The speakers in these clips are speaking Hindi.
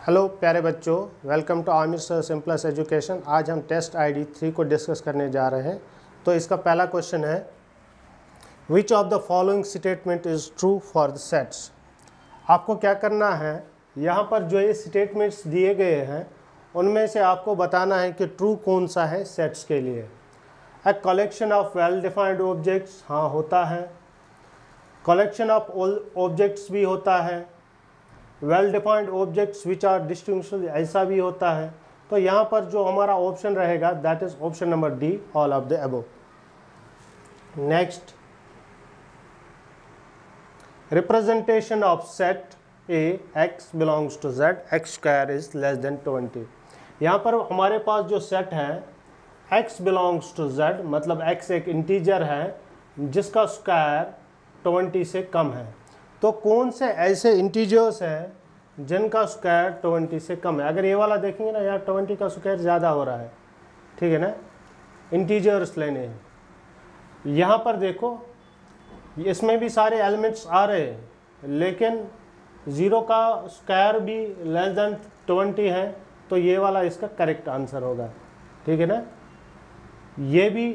हेलो प्यारे बच्चों, welcome to Aamir sir simplest education. आज हम टेस्ट आईडी 3 को डिस्कस करने जा रहे हैं। तो इसका पहला क्वेश्चन है, which of the following statement is true for the sets. आपको क्या करना है, यहाँ पर जो ये स्टेटमेंट्स दिए गए हैं उनमें से आपको बताना है कि ट्रू कौन सा है सेट्स के लिए। A collection of well defined objects, हाँ होता है। कलेक्शन ऑफ ऑब्जेक्ट्स भी होता है। Well defined objects which are distinguishable, ऐसा भी होता है। तो यहाँ पर जो हमारा ऑप्शन रहेगा that is option number D, all of the above. Next, representation of set A X belongs to Z X square is less than 20। यहाँ पर हमारे पास जो सेट है x बिलोंग्स टू z, मतलब x एक इंटीजर है जिसका स्क्वायर 20 से कम है। तो कौन से ऐसे इंटीजर्स हैं जिनका स्क्वायर 20 से कम है। अगर ये वाला देखेंगे ना, यार 20 का स्क्वायर ज़्यादा हो रहा है, ठीक है ना, इंटीजर्स लेने हैं। यहाँ पर देखो इसमें भी सारे एलिमेंट्स आ रहे हैं, लेकिन 0 का स्क्वायर भी लेस देन 20 है, तो ये वाला इसका करेक्ट आंसर होगा, ठीक है ना, ये भी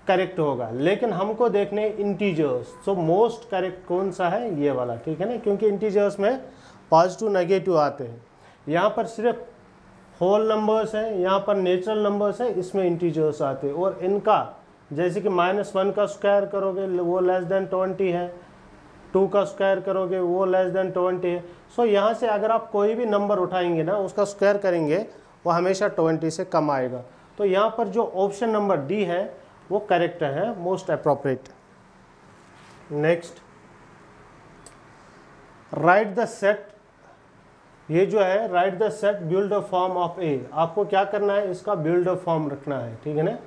करेक्ट होगा। लेकिन हमको देखने इंटीजर्स, सो मोस्ट करेक्ट कौन सा है, ये वाला, ठीक है ना, क्योंकि इंटीजर्स में पॉजिटिव नेगेटिव आते हैं। यहाँ पर सिर्फ होल नंबर्स हैं, यहाँ पर नेचुरल नंबर्स हैं, इसमें इंटीजर्स आते हैं। और इनका जैसे कि -1 का स्क्वायर करोगे वो लेस देन 20 है, 2 का स्क्वायर करोगे वो लेस देन 20 है। सो यहाँ से अगर आप कोई भी नंबर उठाएंगे ना, उसका स्क्वायर करेंगे, वो हमेशा 20 से कम आएगा। तो यहाँ पर जो ऑप्शन नंबर डी है वो करेक्ट है, most appropriate. Next, write the set, ये जो है write the set build form of A. आपको क्या करना है, इसका बिल्ड फॉर्म रखना है, ठीक है ना।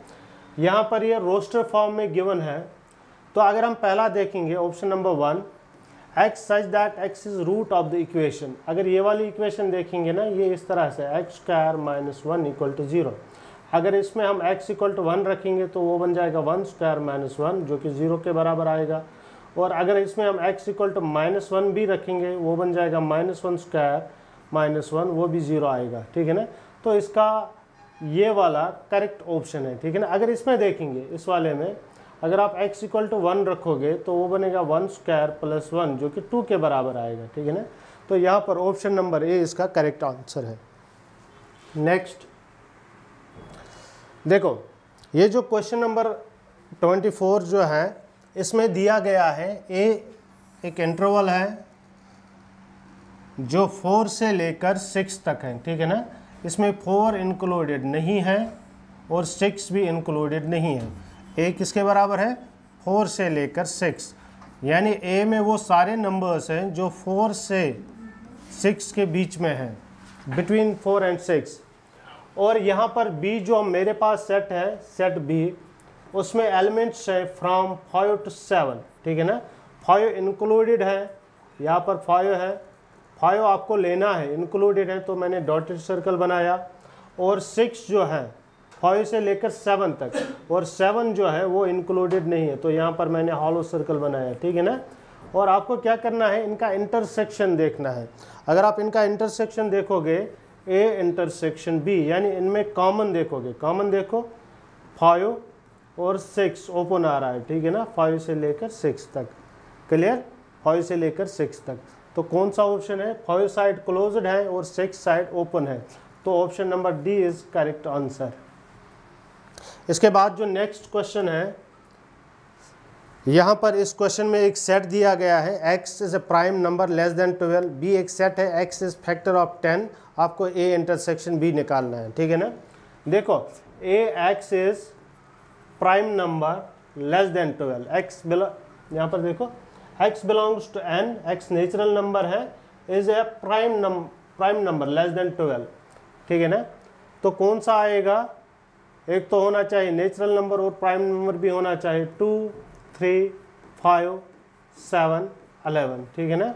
यहाँ पर ये रोस्टर फॉर्म में गिवन है। तो अगर हम पहला देखेंगे option number 1, X such that X is root of the equation. अगर ये वाली इक्वेशन देखेंगे ना, ये इस तरह से X square minus 1 equal to 0। अगर इसमें हम x इक्वल टू 1 रखेंगे तो वो बन जाएगा 1 स्क्वायर माइनस 1, जो कि 0 के बराबर आएगा। और अगर इसमें हम x इक्वल टू -1 भी रखेंगे, वो बन जाएगा -1 स्क्वायर माइनस 1, वो भी 0 आएगा, ठीक है ना। तो इसका ये वाला करेक्ट ऑप्शन है, ठीक है ना। अगर इसमें देखेंगे, इस वाले में अगर आप x इक्वल टू 1 रखोगे तो वो बनेगा 1 स्क्वायर प्लस 1, जो कि 2 के बराबर आएगा, ठीक है ना। तो यहाँ पर ऑप्शन नंबर ए इसका करेक्ट आंसर है। नेक्स्ट देखो, ये जो क्वेश्चन नंबर 24 जो है, इसमें दिया गया है ए एक इंटरवल है जो 4 से लेकर 6 तक है, ठीक है ना। इसमें 4 इंक्लूडेड नहीं है और 6 भी इंक्लूडेड नहीं है। ए किसके बराबर है, 4 से लेकर 6, यानी ए में वो सारे नंबर्स हैं जो 4 से 6 के बीच में हैं, बिटवीन 4 एंड 6। और यहाँ पर बी जो मेरे पास सेट है, सेट बी, उसमें एलिमेंट्स है फ्रॉम 5 to 7, ठीक है ना। 5 इंक्लूडेड है, यहाँ पर 5 है, 5 आपको लेना है, इंक्लूडेड है, तो मैंने डॉटेड सर्कल बनाया। और 6 जो है 5 से लेकर 7 तक, और 7 जो है वो इंक्लूडेड नहीं है, तो यहाँ पर मैंने हॉलो सर्कल बनाया, ठीक है ना। और आपको क्या करना है, इनका इंटरसेक्शन देखना है। अगर आप इनका इंटरसेक्शन देखोगे, ए इंटरसेक्शन बी, यानी इनमें कॉमन देखोगे, कॉमन देखो 5 और 6 ओपन आ रहा है, ठीक है ना, 5 से लेकर 6 तक, क्लियर, 5 से लेकर 6 तक। तो कौन सा ऑप्शन है, 5 साइड क्लोज्ड है और 6 साइड ओपन है, तो option number D is correct answer. इसके बाद जो नेक्स्ट क्वेश्चन है, यहाँ पर इस क्वेश्चन में एक सेट दिया गया है, x is a prime number less than 12, b एक सेट है, x इज फैक्टर ऑफ 10। आपको a इंटरसेक्शन b निकालना है, ठीक है ना। देखो x is prime number less than 12, यहाँ पर देखो x belongs to n, x natural number है, is a prime number less than 12, ठीक है ना। तो कौन सा आएगा, एक तो होना चाहिए नेचुरल नंबर और प्राइम नंबर भी होना चाहिए, 2, 3, 5, 7, 11, ठीक है ना।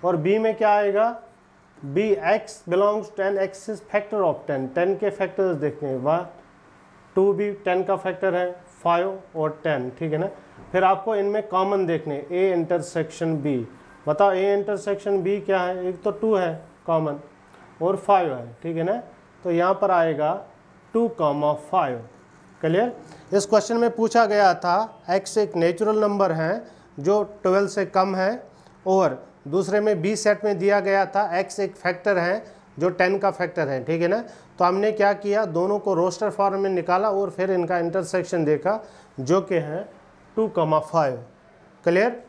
और b में क्या आएगा, b x belongs 10, x is factor of 10, 10 के फैक्टर्स देखते हैं, 1, 2 भी 10 का फैक्टर है, 5 और 10, ठीक है ना। फिर आपको इनमें कॉमन देखने, a इंटरसेक्शन b, बताओ a इंटरसेक्शन b क्या है, एक तो 2 है कॉमन, और 5 है, ठीक है ना। तो यहाँ पर आएगा 2, 5। क्लियर। इस क्वेश्चन में पूछा गया था x एक नेचुरल नंबर है जो 12 से कम है, और दूसरे में बी सेट में दिया गया था x एक फैक्टर है जो 10 का फैक्टर है, ठीक है ना। तो हमने क्या किया, दोनों को रोस्टर फॉर्म में निकाला और फिर इनका इंटरसेक्शन देखा जो कि है 2, 5। क्लियर।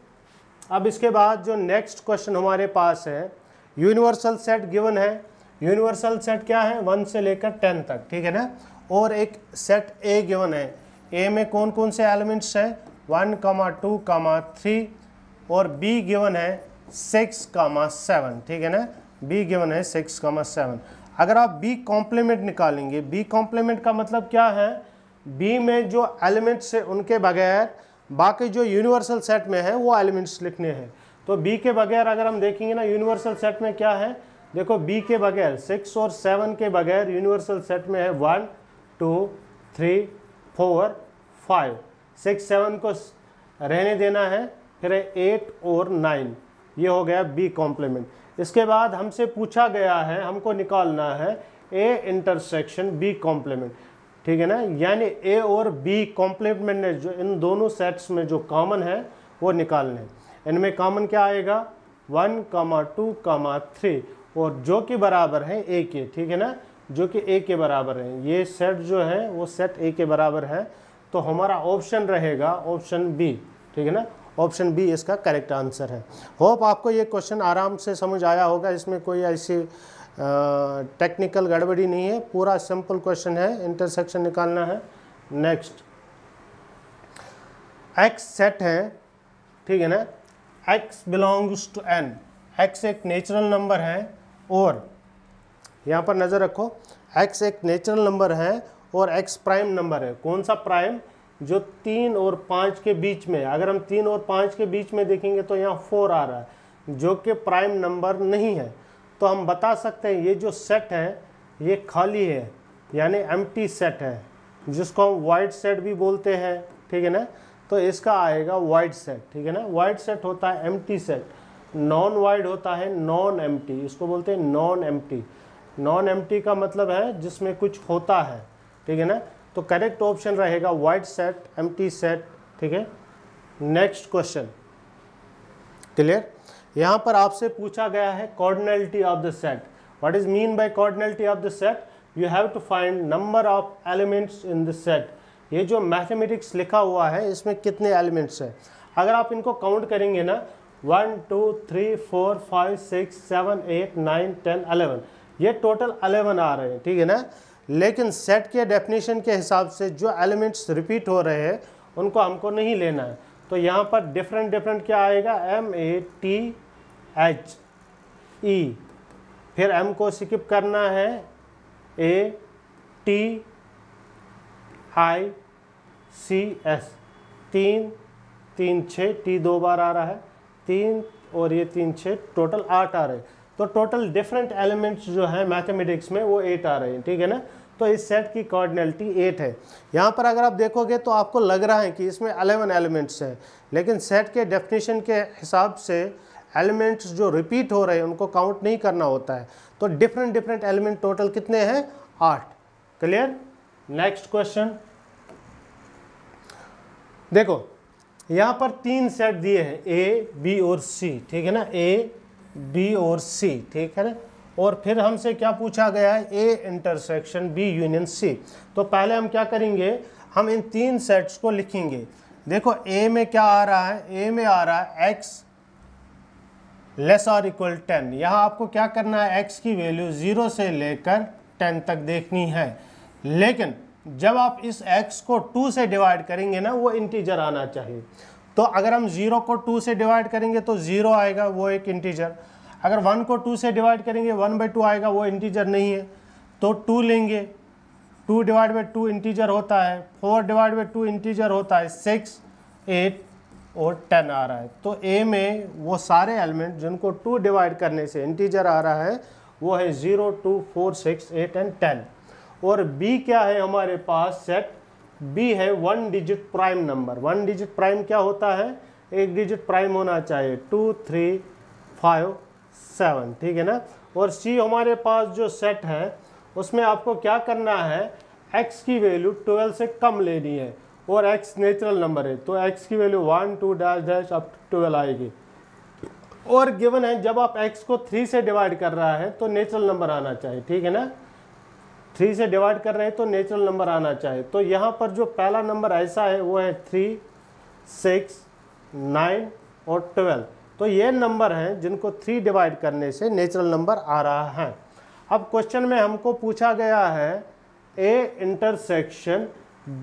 अब इसके बाद जो नेक्स्ट क्वेश्चन हमारे पास है, यूनिवर्सल सेट गिवन है। यूनिवर्सल सेट क्या है, 1 से लेकर 10 तक, ठीक है ना। और एक सेट ए गिवन है। ए में कौन कौन से एलिमेंट्स हैं, 1, 2, 3, और बी गिवन है 6, 7, ठीक है ना। बी गिवन है 6, 7। अगर आप बी कॉम्प्लीमेंट निकालेंगे, बी कॉम्प्लीमेंट का मतलब क्या है, बी में जो एलिमेंट्स है उनके बगैर बाकी जो यूनिवर्सल सेट में है वो एलिमेंट्स लिखने हैं। तो बी के बगैर अगर हम देखेंगे ना, यूनिवर्सल सेट में क्या है, देखो बी के बगैर 6 और 7 के बगैर यूनिवर्सल सेट में है 1, 2, 3, 4, 5। 6, 7 को रहने देना है, फिर 8 और 9, ये हो गया बी कॉम्प्लीमेंट। इसके बाद हमसे पूछा गया है, हमको निकालना है ए इंटरसेक्शन बी कॉम्प्लीमेंट, ठीक है ना। यानी ए और बी कॉम्प्लीमेंट ने जो इन दोनों सेट्स में जो कॉमन है वो निकालने। इनमें कॉमन क्या आएगा, 1, 2, 3, और जो कि बराबर है ए के, ठीक है ना, जो कि ए के बराबर है। ये सेट जो है वो सेट ए के बराबर है। तो हमारा ऑप्शन रहेगा ऑप्शन बी, ठीक है ना। ऑप्शन बी इसका करेक्ट आंसर है। होप आपको ये क्वेश्चन आराम से समझ आया होगा, इसमें कोई ऐसी टेक्निकल गड़बड़ी नहीं है, पूरा सिंपल क्वेश्चन है, इंटरसेक्शन निकालना है। नेक्स्ट, x सेट है, ठीक है ना। x belongs to n, x एक नेचुरल नंबर है, और यहाँ पर नज़र रखो x एक नेचुरल नंबर है और x प्राइम नंबर है। कौन सा प्राइम, जो 3 और 5 के बीच में। अगर हम 3 और 5 के बीच में देखेंगे तो यहाँ 4 आ रहा है जो कि प्राइम नंबर नहीं है। तो हम बता सकते हैं ये जो सेट है ये खाली है, यानी एम्प्टी सेट है, जिसको हम वाइड सेट भी बोलते हैं, ठीक है ना। तो इसका आएगा वाइड सेट, ठीक है ना। वाइड सेट होता है एम्प्टी सेट, नॉन वाइड होता है नॉन एम्प्टी, इसको बोलते हैं नॉन एम्प्टी। नॉन एम्प्टी का मतलब है जिसमें कुछ होता है, ठीक है ना। तो करेक्ट ऑप्शन रहेगा वाइड सेट, एम्प्टी सेट, ठीक है। Next question, clear. यहाँ पर आपसे पूछा गया है cardinality of the set. What is mean by cardinality of the set, you have to find number of elements in the set. ये जो मैथमेटिक्स लिखा हुआ है इसमें कितने एलिमेंट्स हैं, अगर आप इनको काउंट करेंगे ना, 1, 2, 3, 4, 5, 6, 7, 8, 9, 10, 11, ये टोटल 11 आ रहे हैं, ठीक है ना। लेकिन सेट के डेफिनेशन के हिसाब से जो एलिमेंट्स रिपीट हो रहे हैं उनको हमको नहीं लेना है। तो यहाँ पर डिफरेंट डिफरेंट क्या आएगा, MATHE, फिर M को स्किप करना है, ATICS, 3, 3, 6, T 2 बार आ रहा है, 3 और ये 3, 6, टोटल 8 आ रहे हैं। तो टोटल डिफरेंट एलिमेंट्स जो है मैथमेटिक्स में वो 8 आ रहे हैं, ठीक है ना। तो इस सेट की कोऑर्डिनलिटी 8 है। यहाँ पर अगर आप देखोगे तो आपको लग रहा है कि इसमें 11 एलिमेंट्स हैं, लेकिन सेट के डेफिनेशन के हिसाब से एलिमेंट्स जो रिपीट हो रहे हैं उनको काउंट नहीं करना होता है। तो डिफरेंट डिफरेंट एलिमेंट टोटल कितने हैं, 8। क्लियर। नेक्स्ट क्वेश्चन देखो, यहाँ पर 3 सेट दिए हैं, A, B और C, ठीक है ना, A, B और C, ठीक है ना। और फिर हमसे क्या पूछा गया है, A intersection B union C। तो पहले हम क्या करेंगे, हम इन 3 सेट्स को लिखेंगे। देखो A में क्या आ रहा है, A में आ रहा है x लेस और इक्वल 10। यहाँ आपको क्या करना है, x की वैल्यू 0 से लेकर 10 तक देखनी है। लेकिन जब आप इस x को 2 से डिवाइड करेंगे ना, वो इंटीजर आना चाहिए। तो अगर हम 0 को 2 से डिवाइड करेंगे तो 0 आएगा, वो एक इंटीजर। अगर 1 को 2 से डिवाइड करेंगे 1/2 आएगा, वो इंटीजर नहीं है। तो 2 लेंगे, 2 डिवाइड बाई 2 इंटीजर होता है, 4 डिवाइड बाई 2 इंटीजर होता है, 6, 8 और 10 आ रहा है। तो A में वो सारे एलिमेंट जिनको 2 डिवाइड करने से इंटीजर आ रहा है वो है 0, 2, 4, 6, 8 एंड 10। और B क्या है हमारे पास सेट, B है 1 digit prime number. 1 digit prime क्या होता है, 1 डिजिट प्राइम होना चाहिए, 2, 3, 5, 7, ठीक है ना। और सी हमारे पास जो सेट है उसमें आपको क्या करना है, x की वैल्यू 12 से कम लेनी है और x नेचुरल नंबर है, तो x की value 1 2 dash dash up to 12 आएगी। और गिवन है जब आप x को 3 से डिवाइड कर रहा है तो नेचुरल नंबर आना चाहिए, ठीक है ना, 3 से डिवाइड कर रहे हैं तो नेचुरल नंबर आना चाहिए। तो यहाँ पर जो पहला नंबर ऐसा है वो है 3, 6, 9 और 12। तो ये नंबर हैं जिनको 3 डिवाइड करने से नेचुरल नंबर आ रहा है। अब क्वेश्चन में हमको पूछा गया है A intersection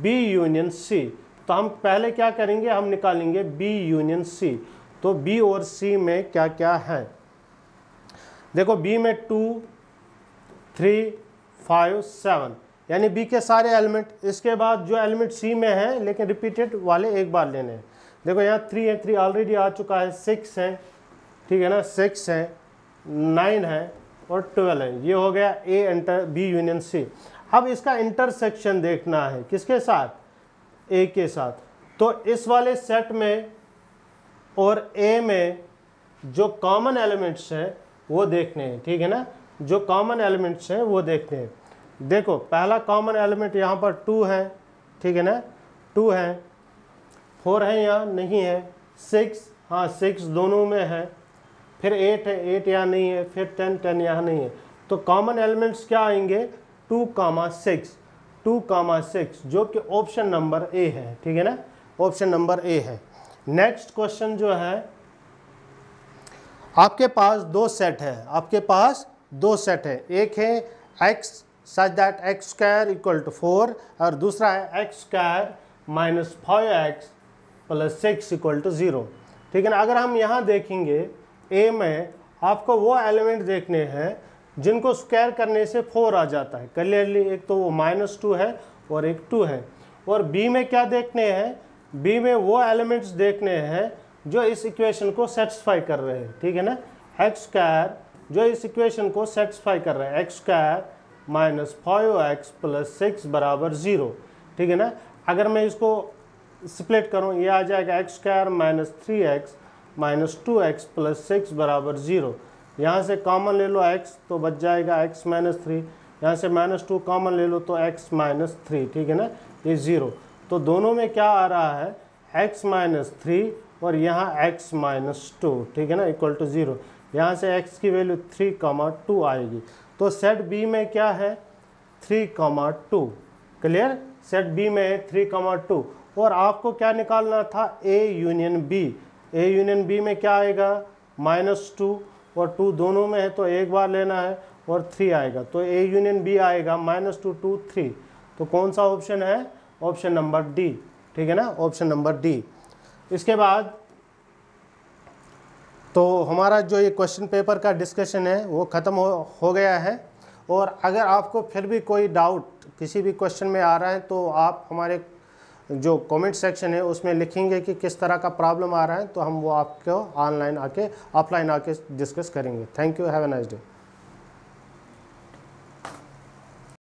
B union C, तो हम पहले क्या करेंगे, हम निकालेंगे B यूनियन C। तो B और C में क्या क्या है, देखो B में 2, 3, 5, 7 यानी B के सारे एलिमेंट। इसके बाद जो एलिमेंट C में है लेकिन रिपीटेड वाले एक बार लेने हैं। देखो यहाँ 3 है, 3 ऑलरेडी आ चुका है, 6 है, ठीक है ना, 6 है, 9 है और 12 है। ये हो गया B यूनियन C। अब इसका इंटरसेक्शन देखना है किसके साथ, A के साथ। तो इस वाले सेट में और A में जो कॉमन एलिमेंट्स हैं वो देखने हैं, ठीक है ना, जो कॉमन एलिमेंट्स हैं वो देखते हैं। देखो पहला कॉमन एलिमेंट यहाँ पर 2 है, ठीक है ना, 2 है, 4 है यहाँ नहीं है, 6 हाँ 6 दोनों में है, फिर 8 है, 8 यहाँ नहीं है, फिर 10 10 यहाँ नहीं है। तो कॉमन एलिमेंट्स क्या आएंगे, 2, 6, 2, 6 जो कि ऑप्शन नंबर ए है, ठीक है ना, ऑप्शन नंबर ए है। नेक्स्ट क्वेश्चन जो है, आपके पास दो सेट है, आपके पास दो सेट है, एक है x such that x square equal to 4 और दूसरा है x square minus 5x plus 6 equal to 0, ठीक है ना। अगर हम यहाँ देखेंगे a में आपको वो एलिमेंट देखने हैं जिनको स्क्वायर करने से 4 आ जाता है क्लियरली, एक तो वो -2 है और एक 2 है। और b में क्या देखने हैं, b में वो एलिमेंट्स देखने हैं जो इस इक्वेशन को सेटिस्फाई कर रहे हैं, ठीक है ना, x स्क्वायर जो इस इक्वेशन को सेटिस्फाई कर रहे हैं, x square minus 5x plus 6 बराबर 0, ठीक है ना। अगर मैं इसको स्प्लिट करूं ये आ जाएगा x square minus 3x minus 2x plus 6 बराबर 0। यहाँ से कॉमन ले लो x तो बच जाएगा x माइनस 3, यहाँ से -2 कॉमन ले लो तो x माइनस 3, ठीक है ना, ये 0। तो दोनों में क्या आ रहा है, x माइनस 3 और यहाँ x माइनस 2, ठीक है ना, इक्वल टू 0। यहाँ से x की वैल्यू 3, 2 आएगी। तो सेट B में क्या है, 3, 2, क्लियर, सेट B में है 3, 2 और आपको क्या निकालना था, A union B। A union B में क्या आएगा, -2 और 2 दोनों में है तो एक बार लेना है और 3 आएगा, तो A यूनियन B आएगा -2, 2, 3। तो कौन सा ऑप्शन है, ऑप्शन नंबर डी, ठीक है ना, ऑप्शन नंबर डी। इसके बाद तो हमारा जो ये क्वेश्चन पेपर का डिस्कशन है वो ख़त्म हो गया है। और अगर आपको फिर भी कोई डाउट किसी भी क्वेश्चन में आ रहा है तो आप हमारे जो कमेंट सेक्शन है उसमें लिखेंगे कि किस तरह का प्रॉब्लम आ रहा है, तो हम वो आपको ऑफलाइन आके डिस्कस करेंगे। Thank you, have a nice day.